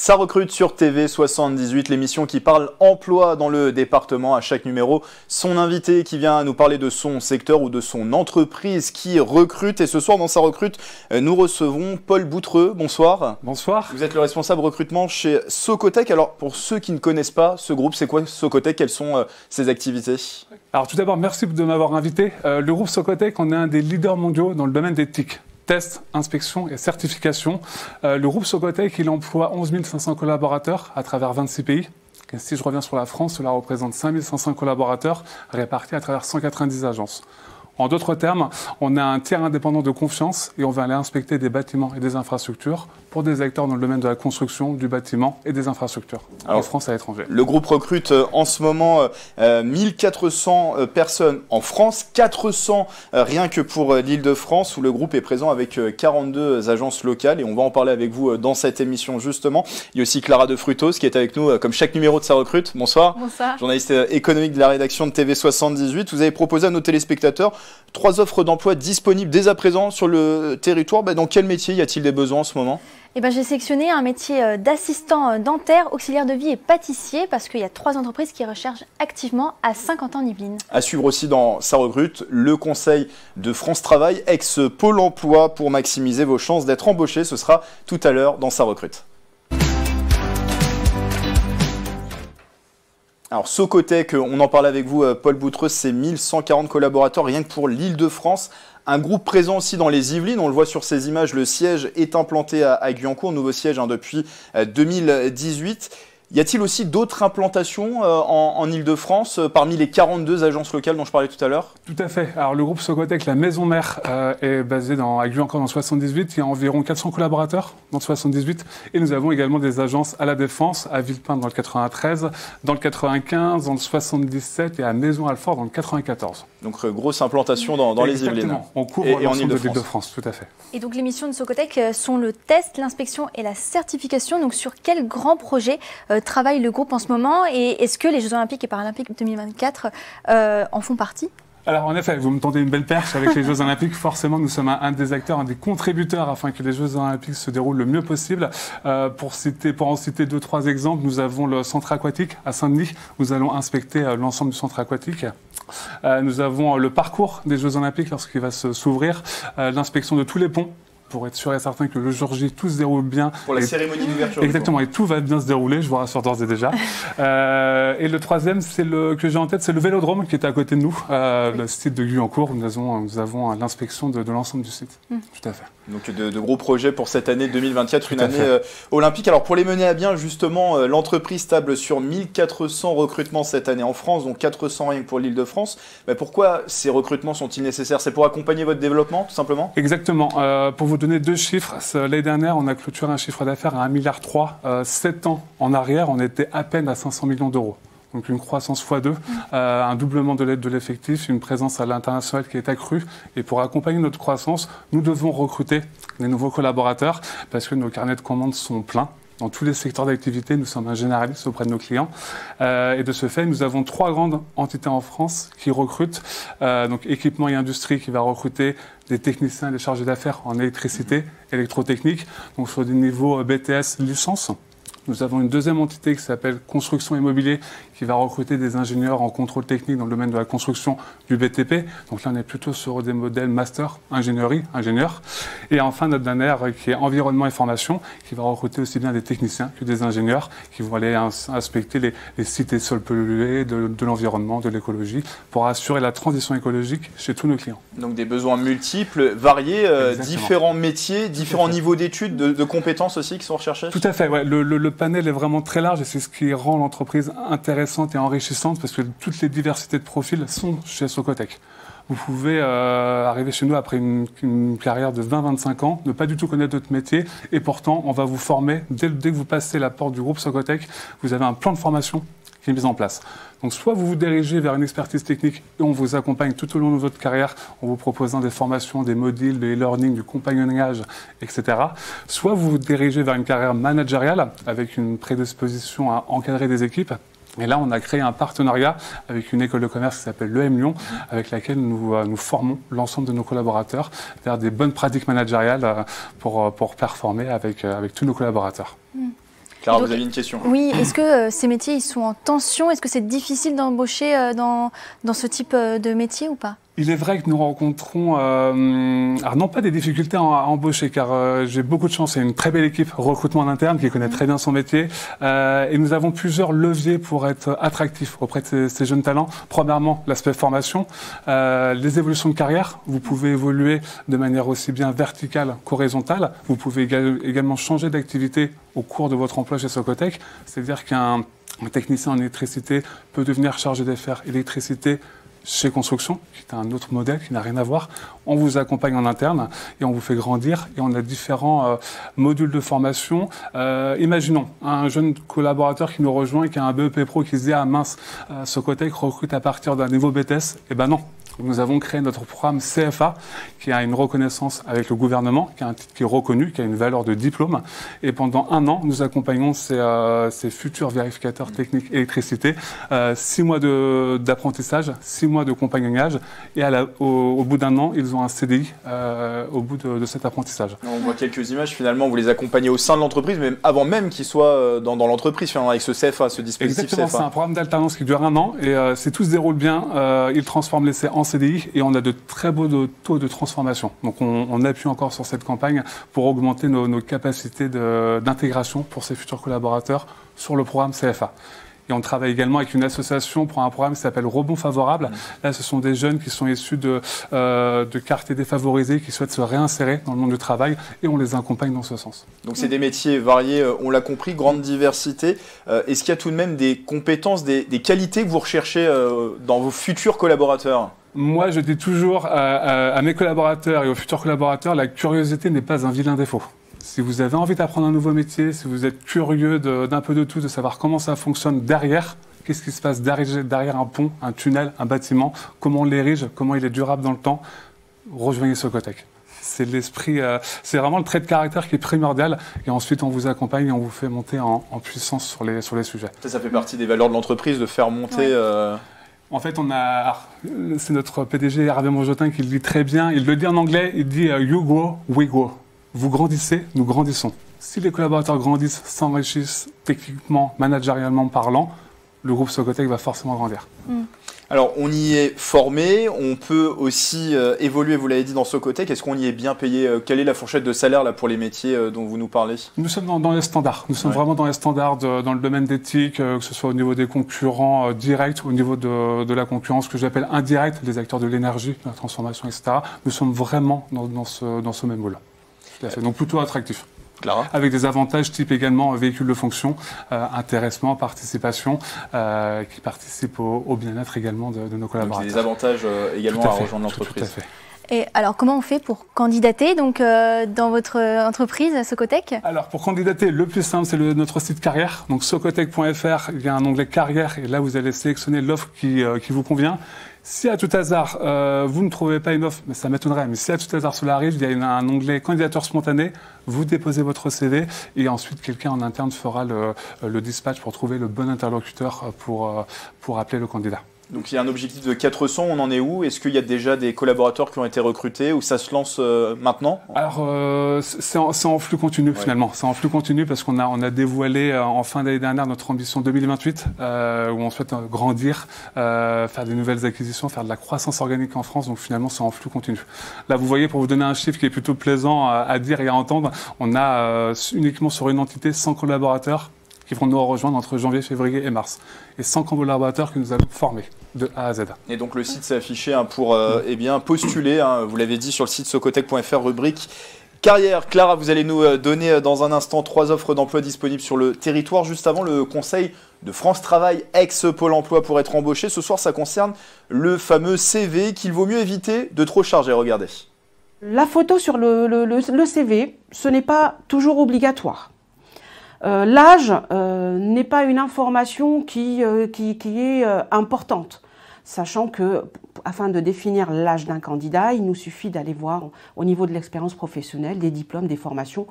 Ça recrute sur TV78, l'émission qui parle emploi dans le département. À chaque numéro, son invité qui vient nous parler de son secteur ou de son entreprise qui recrute. Et ce soir, dans Ça recrute, nous recevons Paul Boutreux. Bonsoir. Bonsoir. Vous êtes le responsable recrutement chez Socotec. Alors, pour ceux qui ne connaissent pas ce groupe, c'est quoi Socotec? Quelles sont ses activités? Alors, tout d'abord, merci de m'avoir invité. Le groupe Socotec, on est un des leaders mondiaux dans le domaine des TIC. Tests, inspection et certification. Le groupe Socotec, il emploie 11 500 collaborateurs à travers 26 pays. Et si je reviens sur la France, cela représente 5 500 collaborateurs répartis à travers 190 agences. En d'autres termes, on a un tiers indépendant de confiance et on va aller inspecter des bâtiments et des infrastructures pour des acteurs dans le domaine de la construction, du bâtiment et des infrastructures, en France et à l'étranger. Le groupe recrute en ce moment 1400 personnes en France, 400 rien que pour l'Île-de-France, où le groupe est présent avec 42 agences locales. Et on va en parler avec vous dans cette émission justement. Il y a aussi Clara de Frutos qui est avec nous comme chaque numéro de Ça recrute. Bonsoir. Bonsoir. Journaliste économique de la rédaction de TV78. Vous avez proposé à nos téléspectateurs 3 offres d'emploi disponibles dès à présent sur le territoire. Dans quel métier y a-t-il des besoins en ce moment ? J'ai sélectionné un métier d'assistant dentaire, auxiliaire de vie et pâtissier parce qu'il y a 3 entreprises qui recherchent activement à Saint-Quentin-en-Yvelines. À suivre aussi dans Ça recrute, le conseil de France Travail, ex-Pôle emploi pour maximiser vos chances d'être embauché. Ce sera tout à l'heure dans Ça recrute. Alors Socotec, on en parlait avec vous, Paul Boutreux, c'est 1140 collaborateurs rien que pour l'Île-de-France. Un groupe présent aussi dans les Yvelines, on le voit sur ces images, le siège est implanté à Guyancourt, nouveau siège depuis 2018. Y a-t-il aussi d'autres implantations en Île-de-France parmi les 42 agences locales dont je parlais tout à l'heure? Tout à fait. Alors le groupe Socotec, la maison mère, est basée à Guyancourt dans le 78. Il y a environ 400 collaborateurs dans le 78. Et nous avons également des agences à La Défense, à Villepinte dans le 93, dans le 95, dans le 77 et à Maison-Alfort dans le 94. Donc grosse implantation dans les Yvelines. On couvre l'ensemble de l'Île-de-France, tout à fait. Et donc les missions de Socotec sont le test, l'inspection et la certification. Donc sur quel grand projet travaille le groupe en ce moment et est-ce que les Jeux Olympiques et Paralympiques 2024 en font partie? Alors en effet, vous me tendez une belle perche avec les Jeux Olympiques. Forcément, nous sommes un des acteurs, un des contributeurs afin que les Jeux Olympiques se déroulent le mieux possible. Pour en citer 2-3 exemples, nous avons le centre aquatique à Saint-Denis. Nous allons inspecter l'ensemble du centre aquatique. Nous avons le parcours des Jeux Olympiques lorsqu'il va s'ouvrir, l'inspection de tous les ponts, pour être sûr et certain que le jour J, tout se déroule bien. Pour la cérémonie d'ouverture. Exactement, et tout va bien se dérouler, je vous rassure d'ores et déjà. Et le troisième, que j'ai en tête, c'est le Vélodrome qui est à côté de nous, le site de Guyancourt. Nous avons l'inspection de l'ensemble du site. Tout à fait. Donc de gros projets pour cette année 2024, une année olympique. Alors pour les mener à bien, justement, l'entreprise table sur 1400 recrutements cette année en France, donc 400 rien que pour l'Île-de-France. Pourquoi ces recrutements sont-ils nécessaires? C'est pour accompagner votre développement, tout simplement? Exactement. Pour vous donner 2 chiffres, l'année dernière, on a clôturé un chiffre d'affaires à 1,3 milliard. 7 ans en arrière, on était à peine à 500 millions d'euros. Donc une croissance x2, un doublement de l'aide de l'effectif, une présence à l'international qui est accrue. Et pour accompagner notre croissance, nous devons recruter des nouveaux collaborateurs parce que nos carnets de commandes sont pleins. Dans tous les secteurs d'activité, nous sommes un généraliste auprès de nos clients. Et de ce fait, nous avons 3 grandes entités en France qui recrutent. Donc équipement et industrie qui va recruter des techniciens et des chargés d'affaires en électricité, électrotechnique, donc sur des niveaux BTS licence. Nous avons une deuxième entité qui s'appelle Construction Immobilier qui va recruter des ingénieurs en contrôle technique dans le domaine de la construction du BTP. Donc là, on est plutôt sur des modèles master, ingénierie, ingénieurs. Et enfin, notre dernière qui est Environnement et Formation qui va recruter aussi bien des techniciens que des ingénieurs qui vont aller inspecter les sites et sols pollués, de l'environnement, de l'écologie pour assurer la transition écologique chez tous nos clients. Donc des besoins multiples, variés, différents métiers, différents niveaux d'études, de compétences aussi qui sont recherchés? Tout à fait, ouais. Le panel est vraiment très large et c'est ce qui rend l'entreprise intéressante et enrichissante parce que toutes les diversités de profils sont chez Socotec. Vous pouvez arriver chez nous après une carrière de 20-25 ans, ne pas du tout connaître votre métier et pourtant on va vous former. Dès que vous passez la porte du groupe Socotec, vous avez un plan de formation qui est mis en place. Donc soit vous vous dirigez vers une expertise technique et on vous accompagne tout au long de votre carrière en vous proposant des formations, des modules, des e-learning, du compagnonnage, etc. Soit vous vous dirigez vers une carrière managériale avec une prédisposition à encadrer des équipes. Et là, on a créé un partenariat avec une école de commerce qui s'appelle l'EM Lyon, avec laquelle nous formons l'ensemble de nos collaborateurs vers des bonnes pratiques managériales pour performer avec tous nos collaborateurs. Clara, vous aviez une question? Oui, est-ce que ces métiers ils sont en tension? Est-ce que c'est difficile d'embaucher dans ce type de métier ou pas? Il est vrai que nous rencontrons, alors non pas des difficultés à embaucher, car j'ai beaucoup de chance. Il y a une très belle équipe recrutement en interne qui connaît très bien son métier. Et nous avons plusieurs leviers pour être attractifs auprès de ces jeunes talents. Premièrement, l'aspect formation, les évolutions de carrière. Vous pouvez évoluer de manière aussi bien verticale qu'horizontale. Vous pouvez également changer d'activité au cours de votre emploi chez Socotec. C'est-à-dire qu'un technicien en électricité peut devenir chargé d'affaires électricité chez Construction, qui est un autre modèle qui n'a rien à voir. On vous accompagne en interne et on vous fait grandir et on a différents modules de formation. Imaginons un jeune collaborateur qui nous rejoint et qui a un BEP Pro qui se dit « Ah mince, Socotec recrute à partir d'un niveau BTS ». Eh ben non. Nous avons créé notre programme CFA qui a une reconnaissance avec le gouvernement, qui a un titre qui est reconnu, qui a une valeur de diplôme. Et pendant 1 an, nous accompagnons ces futurs vérificateurs techniques électricité. 6 mois d'apprentissage, 6 mois de compagnonnage. Et au bout d'1 an, ils ont un CDI au bout de cet apprentissage. On voit quelques images, finalement, vous les accompagnez au sein de l'entreprise, même avant même qu'ils soient dans l'entreprise, finalement, avec ce CFA, ce dispositif. Exactement, CFA. C'est un programme d'alternance qui dure 1 an. Et si tout se déroule bien, ils transforment l'essai en CDI et on a de très beaux taux de transformation. Donc on appuie encore sur cette campagne pour augmenter nos capacités d'intégration pour ces futurs collaborateurs sur le programme CFA. Et on travaille également avec une association pour un programme qui s'appelle Rebond Favorable. Là, ce sont des jeunes qui sont issus de quartiers défavorisés, qui souhaitent se réinsérer dans le monde du travail et on les accompagne dans ce sens. Donc c'est des métiers variés, on l'a compris, grande diversité. Est-ce qu'il y a tout de même des compétences, des qualités que vous recherchez dans vos futurs collaborateurs ? Moi, je dis toujours à mes collaborateurs et aux futurs collaborateurs, la curiosité n'est pas un vilain défaut. Si vous avez envie d'apprendre un nouveau métier, si vous êtes curieux d'un peu de tout, de savoir comment ça fonctionne derrière, qu'est-ce qui se passe derrière un pont, un tunnel, un bâtiment, comment on l'érige, comment il est durable dans le temps, rejoignez Socotec. C'est l'esprit, c'est vraiment le trait de caractère qui est primordial. Et ensuite, on vous accompagne et on vous fait monter en puissance sur les sujets. Ça fait partie des valeurs de l'entreprise, de faire monter... Ouais. En fait, c'est notre PDG Hervé Monjotin qui le dit très bien. Il le dit en anglais, il dit « You grow, we grow ». Vous grandissez, nous grandissons. Si les collaborateurs grandissent, s'enrichissent techniquement, managérialement parlant, le groupe Socotec va forcément grandir. Alors, on y est formé, on peut aussi évoluer, vous l'avez dit, dans Socotec. Est-ce qu'on y est bien payé? Quelle est la fourchette de salaire là, pour les métiers dont vous nous parlez? Nous sommes dans les standards. Nous sommes vraiment dans les standards dans le domaine d'éthique, que ce soit au niveau des concurrents directs, au niveau de la concurrence que j'appelle indirecte, les acteurs de l'énergie, de la transformation, etc. Nous sommes vraiment dans ce même moule. Donc plutôt attractif. Clara. Avec des avantages type également véhicule de fonction, intéressement, participation, qui participent au bien-être également de nos collaborateurs. Donc, des avantages également à rejoindre l'entreprise. Tout à fait. Et alors, comment on fait pour candidater dans votre entreprise, Socotec? Alors, pour candidater, le plus simple, c'est notre site carrière. Donc, socotec.fr, il y a un onglet carrière et là, vous allez sélectionner l'offre qui vous convient. Si à tout hasard, vous ne trouvez pas une offre, mais ça m'étonnerait, mais si à tout hasard cela arrive, il y a un onglet candidature spontanée, vous déposez votre CV et ensuite quelqu'un en interne fera le dispatch pour trouver le bon interlocuteur pour appeler le candidat. Donc il y a un objectif de 400, on en est où? Est-ce qu'il y a déjà des collaborateurs qui ont été recrutés ou ça se lance maintenant? Alors c'est en flux continu finalement, c'est en flux continu parce qu'on a dévoilé en fin d'année dernière notre ambition 2028 où on souhaite grandir, faire des nouvelles acquisitions, faire de la croissance organique en France, donc finalement c'est en flux continu. Là vous voyez, pour vous donner un chiffre qui est plutôt plaisant à dire et à entendre, on a uniquement sur une entité 100 collaborateurs qui vont nous rejoindre entre janvier, février et mars. Et 100 collaborateurs que nous allons former de A à Z. Et donc le site s'est affiché pour postuler, vous l'avez dit sur le site socotec.fr, rubrique carrière. Clara, vous allez nous donner dans un instant 3 offres d'emploi disponibles sur le territoire. Juste avant, le conseil de France Travail, ex-Pôle emploi pour être embauché. Ce soir, ça concerne le fameux CV qu'il vaut mieux éviter de trop charger. Regardez. La photo sur le CV, ce n'est pas toujours obligatoire. L'âge n'est pas une information qui est importante, sachant que, afin de définir l'âge d'un candidat, il nous suffit d'aller voir au niveau de l'expérience professionnelle, des diplômes, des formations,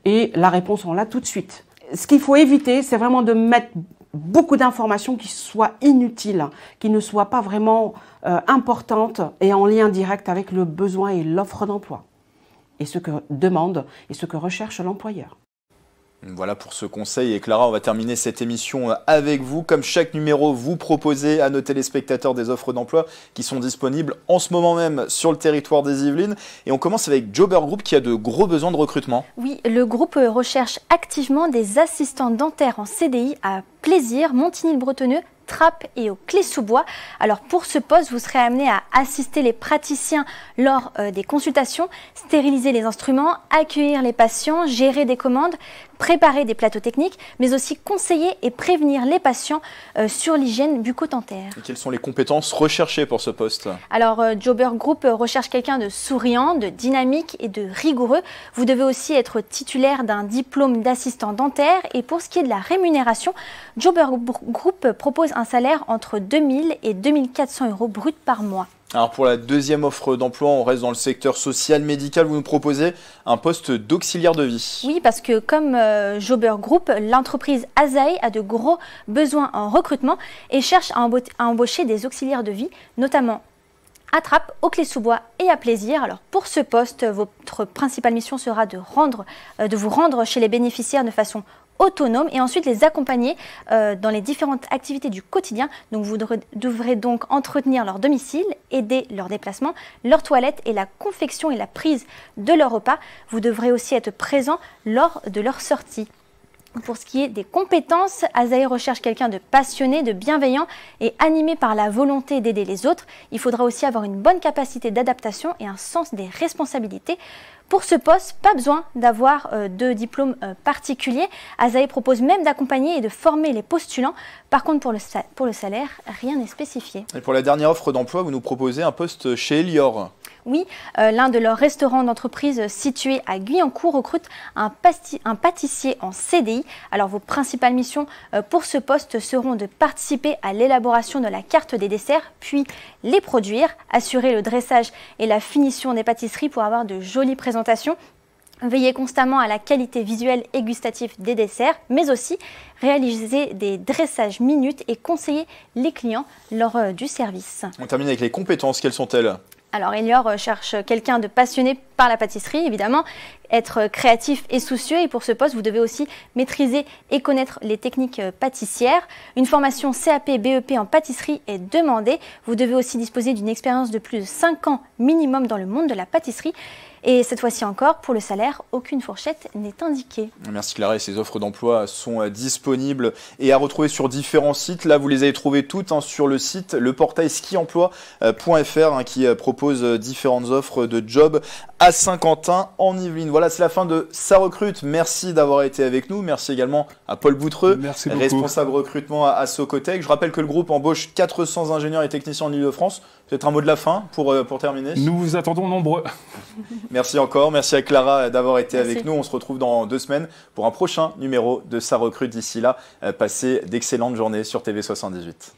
et la réponse on l'a tout de suite. Ce qu'il faut éviter, c'est vraiment de mettre beaucoup d'informations qui soient inutiles, qui ne soient pas vraiment importantes et en lien direct avec le besoin et l'offre d'emploi, et ce que demande et ce que recherche l'employeur. Voilà pour ce conseil. Et Clara, on va terminer cette émission avec vous. Comme chaque numéro, vous proposez à nos téléspectateurs des offres d'emploi qui sont disponibles en ce moment même sur le territoire des Yvelines. Et on commence avec Jobber Group qui a de gros besoins de recrutement. Oui, le groupe recherche activement des assistants dentaires en CDI à Plaisir, Montigny-le-Bretonneux, Trappes et aux Clés-sous-Bois. Alors pour ce poste, vous serez amené à assister les praticiens lors des consultations, stériliser les instruments, accueillir les patients, gérer des commandes, préparer des plateaux techniques, mais aussi conseiller et prévenir les patients sur l'hygiène bucco-dentaire. Et quelles sont les compétences recherchées pour ce poste? Alors Jobber Group recherche quelqu'un de souriant, de dynamique et de rigoureux. Vous devez aussi être titulaire d'un diplôme d'assistant dentaire. Et pour ce qui est de la rémunération, Jobber Group propose un salaire entre 2000 et 2400 € brut par mois. Alors pour la deuxième offre d'emploi, on reste dans le secteur social médical. Vous nous proposez un poste d'auxiliaire de vie. Oui, parce que comme Jobber Group, l'entreprise Asahi a de gros besoins en recrutement et cherche à embaucher des auxiliaires de vie, notamment à Trappes, aux Clés-sous-Bois et à Plaisir. Alors pour ce poste, votre principale mission sera de vous rendre chez les bénéficiaires de façon autonome et ensuite les accompagner dans les différentes activités du quotidien. Donc vous devrez donc entretenir leur domicile, aider leur déplacement, leur toilette et la confection et la prise de leur repas. Vous devrez aussi être présent lors de leur sortie. Pour ce qui est des compétences, Asahi recherche quelqu'un de passionné, de bienveillant et animé par la volonté d'aider les autres. Il faudra aussi avoir une bonne capacité d'adaptation et un sens des responsabilités. Pour ce poste, pas besoin d'avoir de diplôme particulier. Asahi propose même d'accompagner et de former les postulants. Par contre, pour le salaire, rien n'est spécifié. Et pour la dernière offre d'emploi, vous nous proposez un poste chez Elior. Oui, l'un de leurs restaurants d'entreprise situé à Guyancourt recrute un pâtissier en CDI. Alors vos principales missions pour ce poste seront de participer à l'élaboration de la carte des desserts, puis les produire, assurer le dressage et la finition des pâtisseries pour avoir de jolies présentations. Veiller constamment à la qualité visuelle et gustative des desserts, mais aussi réaliser des dressages minutes et conseiller les clients lors du service. On termine avec les compétences. Quelles sont-elles ? Alors Elior cherche quelqu'un de passionné par la pâtisserie, évidemment, être créatif et soucieux. Et pour ce poste, vous devez aussi maîtriser et connaître les techniques pâtissières. Une formation CAP, BEP en pâtisserie est demandée. Vous devez aussi disposer d'une expérience de plus de 5 ans minimum dans le monde de la pâtisserie. Et cette fois-ci encore, pour le salaire, aucune fourchette n'est indiquée. Merci Clara, et ces offres d'emploi sont disponibles et à retrouver sur différents sites. Là, vous les avez trouvées toutes sur le site, le portail skiemploi.fr qui propose différentes offres de job à Saint-Quentin en Yvelines. Voilà, c'est la fin de Ça recrute. Merci d'avoir été avec nous. Merci également à Paul Boutreux, responsable recrutement à Socotec. Je rappelle que le groupe embauche 400 ingénieurs et techniciens en Ile-de-France. Peut-être un mot de la fin pour terminer. Nous vous attendons nombreux. Merci encore, merci à Clara d'avoir été avec nous. On se retrouve dans 2 semaines pour un prochain numéro de Ça recrute. D'ici là, passez d'excellentes journées sur TV78.